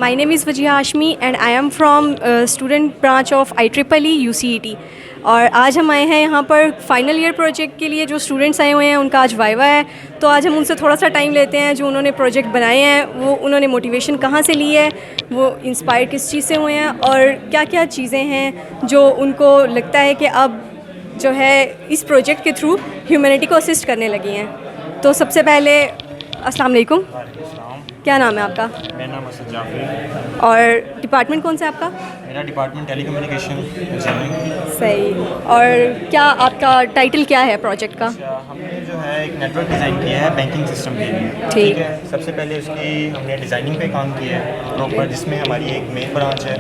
My name is Wajia Hashmi and I am from student branch of IEEE UCET। और आज हम आए हैं यहाँ पर फाइनल ईयर प्रोजेक्ट के लिए। जो स्टूडेंट्स आए हुए हैं उनका आज वाइवा है, तो आज हम उनसे थोड़ा सा टाइम लेते हैं। जो उन्होंने प्रोजेक्ट बनाए हैं वो उन्होंने मोटिवेशन कहाँ से ली है, वो इंस्पायर किस चीज़ से हुए हैं और क्या क्या चीज़ें हैं जो उनको लगता है कि अब जो है इस प्रोजेक्ट के थ्रू ह्यूमैनिटी को असिस्ट करने लगी हैं। तो सबसे पहले अस्सलाम वालेकुम, क्या नाम है आपका? मेरा नाम असद जाफरी। और डिपार्टमेंट कौन सा है आपका? मेरा डिपार्टमेंट टेलीकम्युनिकेशन इंजीनियरिंग। सही। और क्या आपका टाइटल क्या है प्रोजेक्ट का? हमने जो है एक नेटवर्क डिज़ाइन किया है बैंकिंग सिस्टम के लिए। ठीक है। सबसे पहले उसकी हमने डिज़ाइनिंग पे काम किया है प्रॉपर, जिसमें हमारी एक मेन ब्रांच है,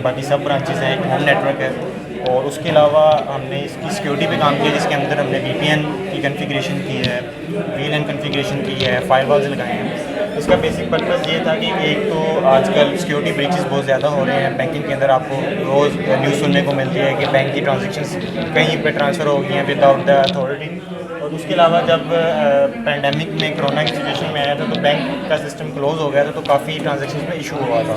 बाकी सब ब्रांचेस हैं, एक होम नेटवर्क है, और उसके अलावा हमने इसकी सिक्योरिटी पे काम किया, जिसके अंदर हमने VPN की कॉन्फ़िगरेशन की है, VLAN कॉन्फ़िगरेशन की है, फायरवॉल्स लगाए हैं। इसका बेसिक पर्पज़ ये था कि एक तो आजकल सिक्योरिटी ब्रीचेस बहुत ज़्यादा हो रहे हैं बैंकिंग के अंदर। आपको रोज़ न्यूज़ सुनने को मिलती है कि बैंक की ट्रांजैक्शंस कहीं पे ट्रांसफ़र हो गई हैं विदाउट द अथॉरिटी। और उसके अलावा जब पैंडेमिक में कोरोना की सिचुएशन में आया था तो बैंक का सिस्टम क्लोज़ हो गया था, तो काफ़ी ट्रांजैक्शंस में इशू हुआ था।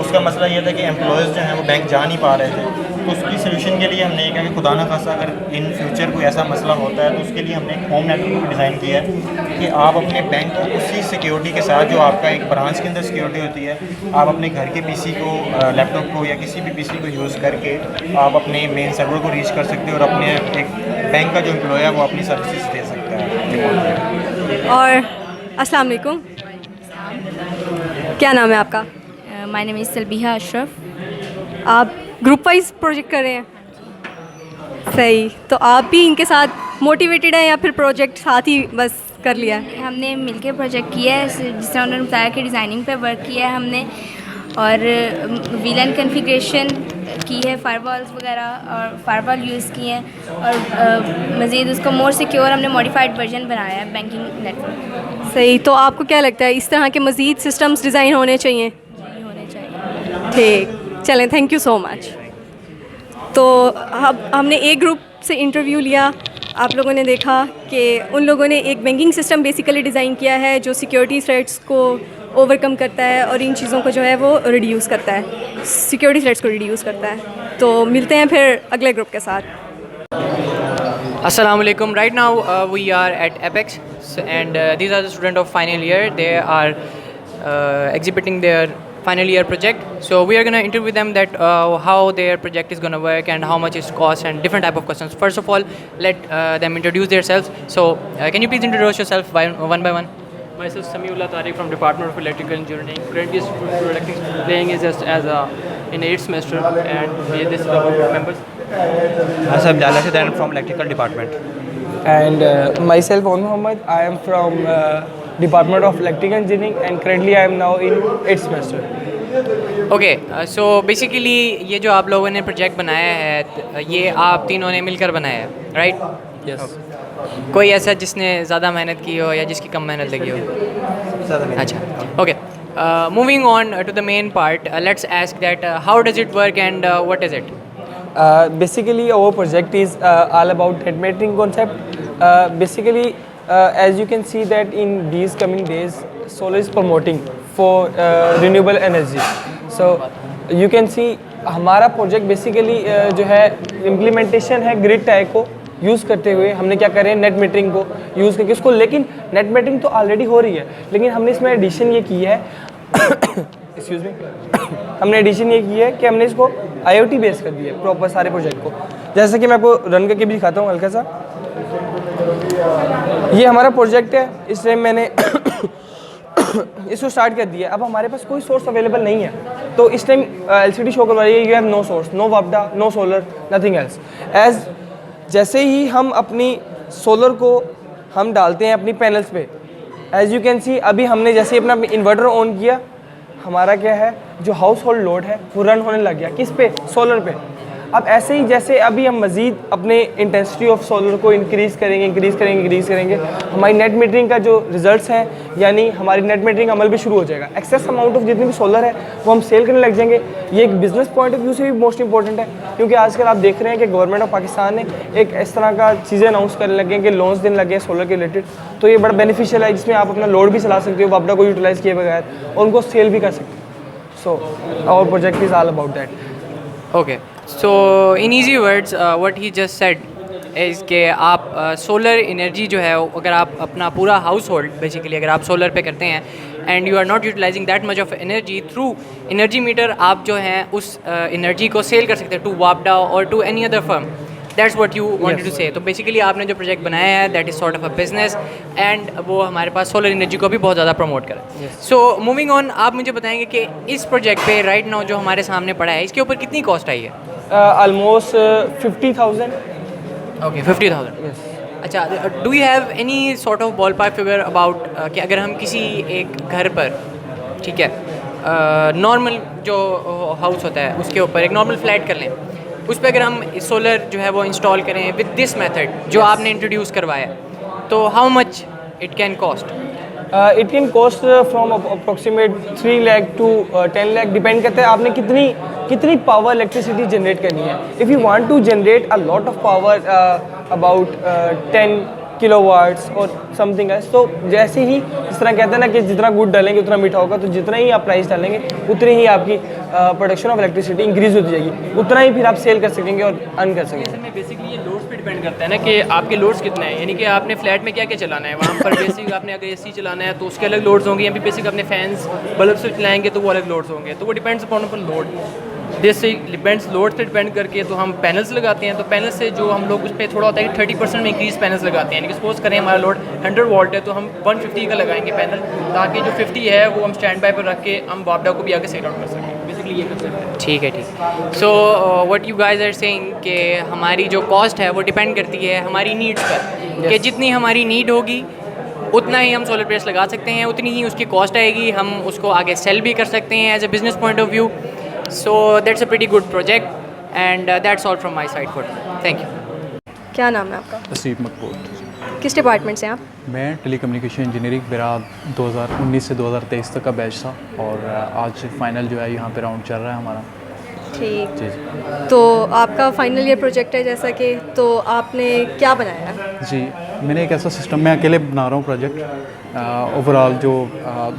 उसका मसला ये था कि एम्प्लॉयज़ जो हैं वो बैंक जा नहीं पा रहे थे। तो उसकी सोल्यूशन के लिए हमने ये कहा कि खुदा न खासा अगर इन फ्यूचर कोई ऐसा मसला होता है तो उसके लिए हमने एक होम नेटवर्क डिज़ाइन किया है कि आप अपने बैंक को उसी सिक्योरिटी के साथ, जो आपका एक ब्रांच के अंदर सिक्योरिटी होती है, आप अपने घर के PC को, लैपटॉप को या किसी भी PC को यूज़ करके आप अपने मेन सर्वर को रीच कर सकते हो और अपने एक बैंक का जो एम्प्लॉय है वो अपनी सर्विसेज दे सकता है। और अस्सलाम वालेकुम, क्या नाम है आपका? My name is Salbiha Ashraf. आप ग्रुप वाइज प्रोजेक्ट कर रहे हैं? सही। तो आप भी इनके साथ मोटिवेटेड हैं या फिर प्रोजेक्ट साथ ही बस कर लिया है? हमने मिलकर प्रोजेक्ट किया है, जिस तरह उन्होंने बताया कि डिज़ाइनिंग पे वर्क किया है हमने, और VLAN कॉन्फ़िगरेशन की है, फायरवॉल्स वगैरह और फायरवॉल यूज़ किए हैं, और मज़ीद उसको मोर सिक्योर हमने मॉडिफाइड वर्जन बनाया है बैंकिंग नेटवर्क। सही। तो आपको क्या लगता है इस तरह के मज़ीद सिस्टम्स डिज़ाइन होने चाहिए? जी, होने चाहिए। ठीक, चलें, थैंक यू सो मच। तो हमने एक ग्रुप से इंटरव्यू लिया। आप लोगों ने देखा कि उन लोगों ने एक बैंकिंग सिस्टम बेसिकली डिज़ाइन किया है जो सिक्योरिटी थ्रेट्स को ओवरकम करता है और इन चीज़ों को जो है वो रिड्यूस करता है, सिक्योरिटी थ्रेट्स को रिड्यूस करता है। तो मिलते हैं फिर अगले ग्रुप के साथ। Assalamu alaikum. Right now we are at Apex and these are the students of final year. They are exhibiting their final year project. So we are going to interview them that how their project is going to work and how much it costs and different type of questions. First of all, let them introduce themselves. So can you please introduce yourself one by one? Myself Samiullah Tariq from Department of Electrical Engineering. Currently playing is just as in 8th semester, and this is our group members. Asad Jalal from Electrical Department. And myself Omar Muhammad, I am from Department of Electrical Engineering and currently I am now in 8th semester. Okay, so basically ये जो आप लोगों ने project बनाया है ये आप तीनों ने मिलकर बनाया है, right? Yes. कोई ऐसा जिसने ज़्यादा मेहनत की हो या जिसकी कम मेहनत लगी हो? अच्छा, okay. Moving on to the main part, let's ask that how does it work and what is it? Basically our project is all about net metering concept. Basically as you can see that in these coming days solar is promoting for renewable energy. So you can see हमारा project basically जो है implementation है grid tie को use करते हुए। हमने क्या करें, नेट मीटरिंग को यूज़ करके उसको, लेकिन नेट मीटरिंग तो ऑलरेडी हो रही है, लेकिन हमने इसमें एडिशन ये की है एक्सक्यूज़ मी हमने एडिशन ये की है कि हमने इसको IoT बेस कर दिया है प्रॉपर सारे प्रोजेक्ट को। जैसे कि मैं आपको रन करके भी दिखाता हूँ हल्का सा। ये हमारा प्रोजेक्ट है, इस टाइम मैंने इसको स्टार्ट कर दिया। अब हमारे पास कोई सोर्स अवेलेबल नहीं है, तो इस टाइम LCD शो करवा रही है, you have no source, no वापडा, no solar, nothing else. As जैसे ही हम अपनी सोलर को हम डालते हैं अपनी पैनल्स पे, एज यू कैन सी अभी हमने जैसे ही अपना इन्वर्टर ऑन किया, हमारा क्या है जो हाउस होल्ड लोड है वो रन होने लग गया। किस पे? सोलर पे। अब ऐसे ही जैसे अभी हम मज़ीद अपने इंटेंसिटी ऑफ सोलर को इंक्रीज़ करेंगे, हमारी नेट मीटरिंग का जो रिजल्ट्स हैं, यानी हमारी नेट मीटरिंग अमल भी शुरू हो जाएगा। एक्सेस अमाउंट ऑफ जितनी भी सोलर है वो हम सेल करने लग जाएंगे। ये एक बिज़नेस पॉइंट ऑफ व्यू से भी मोस्ट इंपॉर्टेंट है, क्योंकि आजकल आप देख रहे हैं कि गवर्नमेंट ऑफ पाकिस्तान ने एक इस तरह का चीज़ें अनाउंस करने लगे हैं कि लोन्स देने लगे हैं सोलर के रिलेटेड। तो ये बड़ा बेनिफिशियल है, जिसमें आप अपना लोड भी चला सकते हो वापडा को यूटिलाइज़ किए बगैर और उनको सेल भी कर सकते हो। So our project is all about that. Okay, so in easy words, what he just said is कि आप सोलर एनर्जी जो है अगर आप अपना पूरा हाउस होल्ड बेसिकली अगर आप सोलर पे करते हैं and you are not utilising that much of energy through energy meter, आप जो हैं उस एनर्जी को सेल कर सकते हैं टू वापडा और to any other firm. That's what you wanted to say. तो बेसिकली आपने जो प्रोजेक्ट बनाया है that is sort of a business and वो हमारे पास सोलर एनर्जी को भी बहुत ज़्यादा प्रमोट करा. सो मूविंग ऑन, आप मुझे बताएंगे कि इस प्रोजेक्ट पे राइट नाउ जो हमारे सामने पड़ा है इसके ऊपर कितनी कॉस्ट आई है? Almost 50,000. ओके, 50,000. Yes. अच्छा, do you have any sort of ball park figure about कि अगर हम किसी एक घर पर, ठीक है, नॉर्मल जो हाउस होता है उसके ऊपर एक नॉर्मल फ्लैट कर लें, उस पर अगर हम सोलर जो है वो इंस्टॉल करें विद दिस मेथड जो आपने इंट्रोड्यूस करवाया, तो how much it can cost? It can cost from approximate 3 lakh to 10 lakh, depend करता है आपने कितनी पावर इलेक्ट्रिसिटी जनरेट करनी है. If you want to generate a lot of power about 10 kilowatts और समथिंग एल्स, तो जैसे ही जिस तरह कहते हैं ना कि जितना गुड़ डालेंगे उतना मीठा होगा, तो जितना ही आप प्राइस डालेंगे उतनी ही आपकी प्रोडक्शन ऑफ इलेक्ट्रिसिटी इंक्रीज होती जाएगी, उतना ही फिर आप सेल कर सकेंगे और अर्न कर सकेंगे. में बेसिकली ये लोड्स पे डिपेंड करता है ना कि आपके लोड्स कितने हैं, यानी कि आपने फ्लैट में क्या क्या चलाना है. वहाँ पर बेसिक आपने अगर एसी चलाना है तो उसके अलग लोड्स होंगे, या फिर बेसिक अपने फैंस बल्ब से चलाएंगे तो वो अलग लोड्स होंगे. तो वो डिपेंड्स अपॉन लोड, जैसे डिपेंड्स लोड से डिपेंड करके. तो हम पैनल्स लगाते हैं, तो पैनल से जो हम लोग उस पर थोड़ा होता है कि 30% में इंक्रीज पैनल्स लगाते हैं. यानी कि सपोज करें हमारा लोड 100 वोल्ट है तो हम 150 का लगाएंगे पैनल, ताकि जो 50 है वो हम स्टैंड बाय पर रख के हम वापडा को भी आगे सेल आउट कर सकें. बेसिकली ये कंसेप्ट है. ठीक है, ठीक. So what you guys are saying कि हमारी जो कॉस्ट है वो डिपेंड करती है हमारी नीड्स पर, कि जितनी हमारी नीड होगी उतना ही हम सोलर प्लेट्स लगा सकते हैं, उतनी ही उसकी कॉस्ट आएगी, हम उसको आगे सेल भी कर सकते हैं as a business point of view. So that's a pretty good project, and that's all from my side for today. Thank you. क्या नाम है आपका? तस्रीफ मकबूल. किस डिपार्टमेंट से हैं आप? मैं टेलीकम्युनिकेशन इंजीनियरिंग, मेरा 2019 से 2023 तक का बैच था और आज फाइनल जो है यहाँ पे राउंड चल रहा है हमारा. ठीक. जी तो आपका फाइनल ईयर प्रोजेक्ट है जैसा कि, तो आपने क्या बनाया है? जी, मैंने एक ऐसा सिस्टम, मैं अकेले बना रहा हूँ प्रोजेक्ट. ओवरऑल जो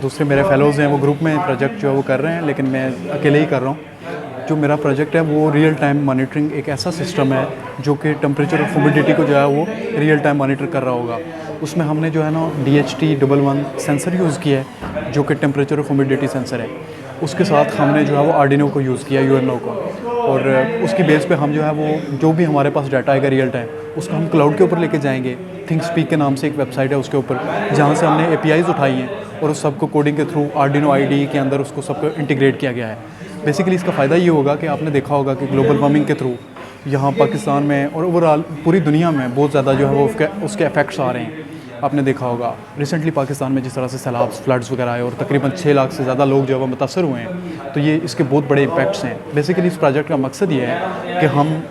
दूसरे मेरे फेलोज़ हैं वो ग्रुप में प्रोजेक्ट जो है वो कर रहे हैं, लेकिन मैं अकेले ही कर रहा हूँ. जो मेरा प्रोजेक्ट है वो रियल टाइम मॉनिटरिंग, एक ऐसा सिस्टम है जो कि टेम्परेचर और ह्यूमिडिटी को जो है वो रियल टाइम मॉनिटर कर रहा होगा. उसमें हमने जो है ना DHT11 सेंसर यूज़ किया है जो कि टेम्परेचर और ह्यूमिडिटी सेंसर है. उसके साथ हमने जो है वो आर्डिनो को यूज़ किया, UNO को, और उसकी बेस पे हम जो है वो जो भी हमारे पास डाटा आएगा रियल टाइम उसको हम क्लाउड के ऊपर लेके जाएंगे. थिंकस्पीक के नाम से एक वेबसाइट है उसके ऊपर, जहाँ से हमने APIs उठाई हैं और उस सबको कोडिंग के थ्रू आर्डिनो IDE के अंदर उसको सबको इंटीग्रेट किया गया है. बेसिकली इसका फ़ायदा ये होगा कि आपने देखा होगा कि ग्लोबल वार्मिंग के थ्रू यहाँ पाकिस्तान में और ओवरऑल पूरी दुनिया में बहुत ज़्यादा जो है वो उसके इफ़ेक्ट्स आ रहे हैं. आपने देखा होगा रिसेंटली पाकिस्तान में जिस तरह से सैलाब, फ्लड्स वगैरह आए और तकरीबन 6 लाख से ज़्यादा लोग जो है वो मुतासर हुए हैं, तो ये इसके बहुत बड़े इम्पैक्ट्स हैं. बेसिकली इस प्रोजेक्ट का मकसद ये है कि हम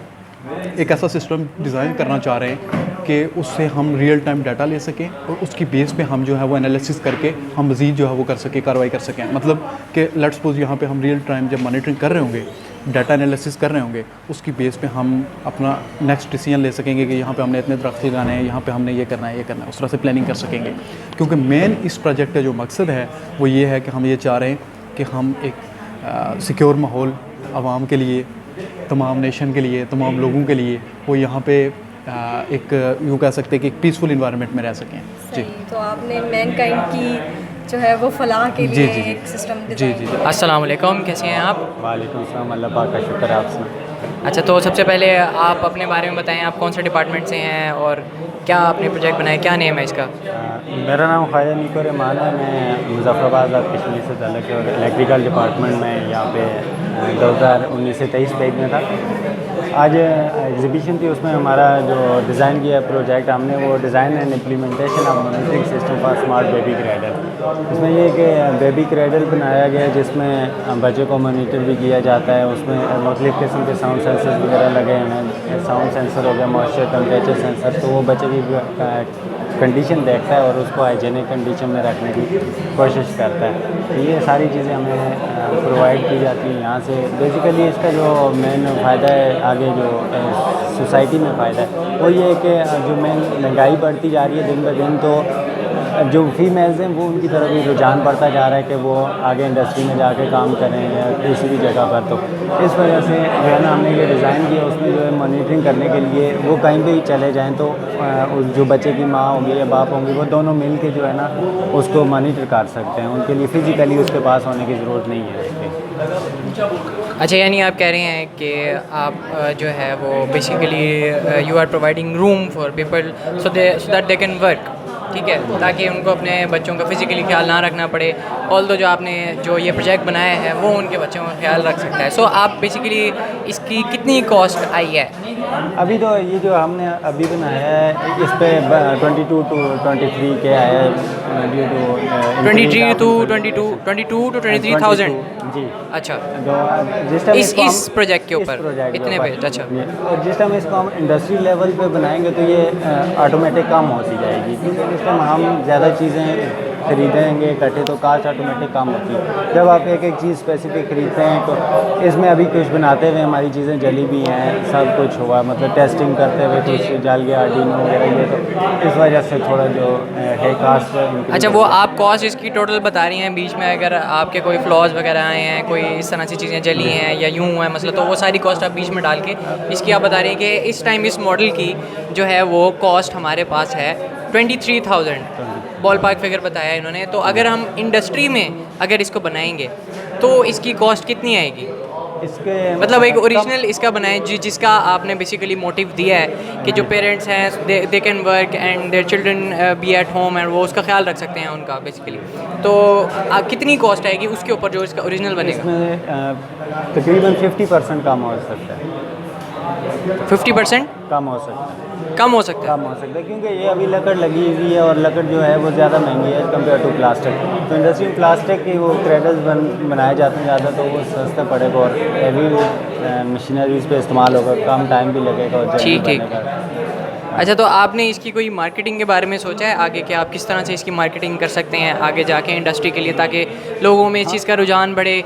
एक ऐसा सिस्टम डिज़ाइन करना चाह रहे हैं कि उससे हम रियल टाइम डाटा ले सकें और उसकी बेस पे हम जो है वो एनालिसिस करके हम मज़ीद जो है वो कर सकें, कार्रवाई कर सकें. मतलब कि लेट्स सपोज यहाँ पे हम रियल टाइम जब मॉनिटरिंग कर रहे होंगे, डाटा एनालिसिस कर रहे होंगे, उसकी बेस पे हम अपना नेक्स्ट डिसीजन ले सकेंगे कि यहाँ पे हमने इतने दरख्त लगाने हैं, यहाँ पे हमने ये करना है, ये करना है, उस तरह से प्लानिंग कर सकेंगे. क्योंकि मेन इस प्रोजेक्ट का जो मकसद है वो ये है कि हम ये चाह रहे हैं कि हम एक सिक्योर माहौल आवाम के लिए, तमाम नेशन के लिए, तमाम लोगों के लिए वो यहाँ पे एक यूँ कह सकते हैं कि एक पीसफुल इन्वायरमेंट में रह सकें. जी. तो आपने मैनकाइंड की जो है वो फलाह के जी, लिए जी, जी. एक सिस्टम जी डिज़ाइन जी किया। अस्सलाम वालेकुम, कैसे हैं आप? वालेकुम सलाम, अल्लाह पाक का शुक्र है आपसे. अच्छा, तो सबसे पहले आप अपने बारे में बताएं, आप कौन से डिपार्टमेंट से हैं और क्या आपने प्रोजेक्ट बनाया, क्या नेम है इसका? मेरा नाम ख्वाजा निको रहमान है. मैं मुजफ्फराबाद और कश्मीर से ताल्लुक़ है और इलेक्ट्रिकल डिपार्टमेंट में यहाँ पे 2019 से 23 बैच में था. आज एग्जीबिशन थी, उसमें हमारा जो डिज़ाइन किया प्रोजेक्ट हमने वो design and implementation of monitoring system for smart baby cradle. इसमें ये कि बेबी क्रैडल बनाया गया है जिसमें बच्चे को मॉनिटर भी किया जाता है. उसमें मुख्तलिफ़ किस्म के साउंड सेंसर्स वगैरह लगे हैं. साउंड सेंसर हो गया, मॉइस्चर टेम्परेचर सेंसर, तो वो बच्चे की कंडीशन देखता है और उसको हाइजीनिक कंडीशन में रखने की कोशिश करता है. तो ये सारी चीज़ें हमें प्रोवाइड की जाती हैं यहाँ से. बेसिकली इसका जो मेन फ़ायदा है, आगे जो सोसाइटी में फ़ायदा है वो ये है कि जो मेन महंगाई बढ़ती जा रही है दिन ब दिन, तो जो फीमेल्स हैं वो उनकी तरफ भी रुझान बढ़ता जा रहा है कि वो आगे इंडस्ट्री में जाके काम करें या किसी भी जगह पर। तो इस वजह से जो है ना हमने ये डिज़ाइन किया, उसमें जो है मॉनिटरिंग करने के लिए वो कहीं भी चले जाएँ तो जो बच्चे की माँ होंगी या बाप होंगे वो दोनों मिल के जो है ना उसको मॉनिटर कर सकते हैं। उनके लिए फ़िज़िकली उसके पास होने की ज़रूरत नहीं है उसके। अच्छा, यानी आप कह रहे हैं कि आप जो है वो basically you are providing room for people so that they can work, ठीक है, ताकि उनको अपने बच्चों का फिज़िकली ख्याल ना रखना पड़े। ऑल्दो जो आपने जो ये प्रोजेक्ट बनाया है वो उनके बच्चों का ख्याल रख सकता है। सो आप बेसिकली इसकी कितनी कॉस्ट आई है? अभी तो ये जो हमने अभी बनाया है इस पे 22 to 23 के आया है ड्यू टू 22 to 23,000। जी। अच्छा, तो जिस टाइम इस प्रोजेक्ट के ऊपर इतने पे? अच्छा, और जिस टाइम इसको हम इंडस्ट्री लेवल पे बनाएंगे तो ये ऑटोमेटिक कम होती जाएगी, क्योंकि इस टाइम हम ज़्यादा चीज़ें खरीदेंगे इकट्ठे तो कास्ट ऑटोमेटिक कम होती है। जब आप एक एक चीज़ स्पेसिफिक खरीदते हैं तो इसमें अभी कुछ बनाते हुए हमारी चीज़ें जली भी हैं, सब कुछ हुआ, मतलब टेस्टिंग करते हुए कुछ जल गया आर्डिनो वगैरह ये, तो इस वजह से थोड़ा जो है कास्ट। अच्छा, वो आप कॉस्ट इसकी टोटल बता रही हैं, बीच में अगर आपके कोई फ्लॉज वगैरह आए हैं, कोई इस तरह से चीज़ें जली हैं या यूँ हुआ है मसला, तो वो सारी कॉस्ट आप बीच में डाल के इसकी आप बता रही हैं कि इस टाइम इस मॉडल की जो है वो कॉस्ट हमारे पास है 23,000 बॉल पार्क फिगर बताया इन्होंने। तो अगर हम इंडस्ट्री में अगर इसको बनाएंगे तो इसकी कॉस्ट कितनी आएगी? इसके मतलब एक ओरिजिनल इसका बनाए जिसका आपने बेसिकली मोटिव दिया है कि जो पेरेंट्स हैं they can work and their children be at home and वो उसका ख्याल रख सकते हैं उनका बेसिकली, तो कितनी कॉस्ट आएगी उसके ऊपर जो इसका ओरिजिनल बनेगा? इसमें तकरीबन 50% कम हो सकता है। 50% कम हो सकता है। कम हो सकता है? कम हो सकता है क्योंकि ये अभी लकड़ लगी हुई है और लकड़ जो है वो ज़्यादा महंगी है कंपेयर टू प्लास्टिक। तो इंडस्ट्री में प्लास्टिक के वो क्रेडल्स बनाए जाते हैं ज़्यादा, तो वो सस्ता पड़ेगा और हैवी मशीनरीज पे इस्तेमाल होगा, कम टाइम भी लगेगा और जल्दी बनेगा। अच्छा, तो आपने इसकी कोई मार्केटिंग के बारे में सोचा है आगे कि आप किस तरह से इसकी मार्केटिंग कर सकते हैं आगे जाके इंडस्ट्री के लिए, ताकि लोगों में इस चीज़ का रुझान बढ़े,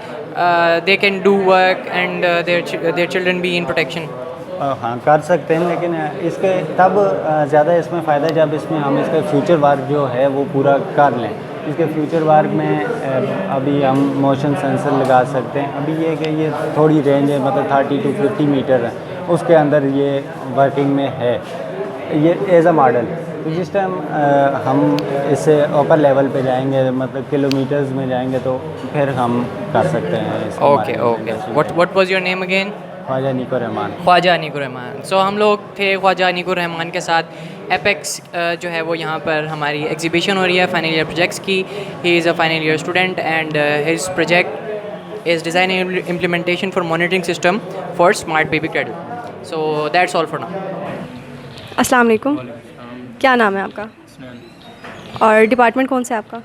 they can do work and their children be in protection? हाँ, कर सकते हैं, लेकिन इसके तब ज़्यादा इसमें फ़ायदा जब इसमें हम इसका फ्यूचर वर्क जो है वो पूरा कर लें। इसके फ्यूचर वर्क में अभी हम मोशन सेंसर लगा सकते हैं। अभी ये कि ये थोड़ी रेंज है, मतलब 30 to 50 मीटर है, उसके अंदर ये वर्किंग में है ये एज अ मॉडल। तो जिस टाइम हम इससे ऊपर लेवल पे जाएंगे, मतलब किलोमीटर्स में जाएंगे, तो फिर हम कर सकते हैं। Okay okay, what was your name again? Khawaja Niko Rehman. Khwaja Niko Rahman. सो हम लोग थे ख्वाजा नीको रहमान के साथ। एपेक्स जो है वो यहाँ पर हमारी एग्जीबिशन हो रही है फाइनल ईयर प्रोजेक्ट्स की। He is a final year student and his project is design implementation for monitoring system for smart baby cradle. So that's all for now. अस्सलाम वालेकुम, क्या नाम है आपका और डिपार्टमेंट कौन सा है आपका?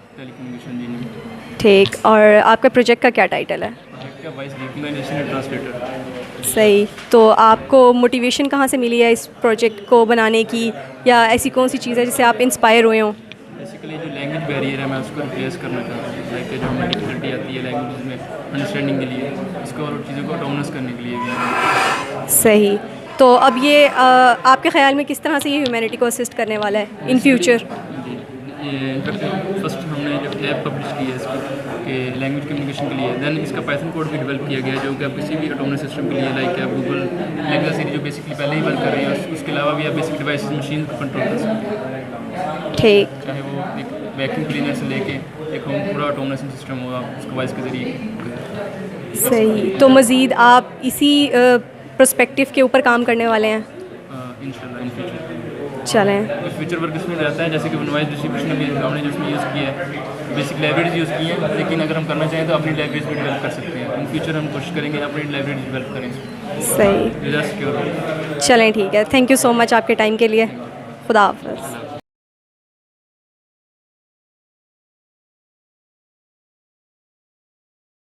ठीक, और आपका प्रोजेक्ट का क्या टाइटल है? सही, तो आपको मोटिवेशन कहाँ से मिली है इस प्रोजेक्ट को बनाने की, या ऐसी कौन सी चीज़ है जिससे आप इंस्पायर हुए हों? बेसिकली जो लैंग्वेज बैरियर है मैं उसको रिप्लेस करना चाहता हूँ। लाइक जो हमें डिफिकल्टी आती है लैंग्वेज में अंडरस्टैंडिंग के लिए, इसको और चीज़ों को ऑटोनमस करने के लिए भी। सही, तो अब ये आपके ख्याल में किस तरह से ये ह्यूमैनिटी को असिस्ट करने वाला है इन फ्यूचर? ये इनफैक्ट फर्स्ट हमने जब ऐप पब्लिश की है इसकी कि लैंग्वेज कम्युनिकेशन के लिए, देन इसका पाइथन कोड भी डेवलप किया गया है जो कि आप किसी भी ऑटोनमस सिस्टम के लिए, लाइक आप गूगल लेक्सा सीरीज जो बेसिकली पहले ही वर्क कर रही है, उसके अलावा भी आप बेसिक डिवाइस मशीन को कंट्रोल कर सकते हैं। ठीक, चाहे वो एक वैक्यूम क्लीनर से लेके एक होम पूरा ऑटोनमस सिस्टम हो, आप उसको वॉइस के ज़रिए। सही, तो मज़ीद आप इसी पर्सपेक्टिव के ऊपर काम करने वाले हैं? इंशाल्लाह इन फ्यूचर चलें। फ्यूचर वर्क इसमें रहता है, जैसे कि नॉइज़ डिस्ट्रीब्यूशन भी हमने जो उसमें यूज़ किया है, बेसिक लाइब्रेरीज यूज़ की हैं, लेकिन अगर हम करना चाहें तो अपनी लाइब्रेरीज भी डेवलप कर सकते हैं। इन फ्यूचर हम कोशिश करेंगे अपनी लाइब्रेरीज डेवलप करें। सही, सिक्योर। चलें, ठीक है, थैंक यू सो मच आपके टाइम के लिए। खुदा हाफ़िज़।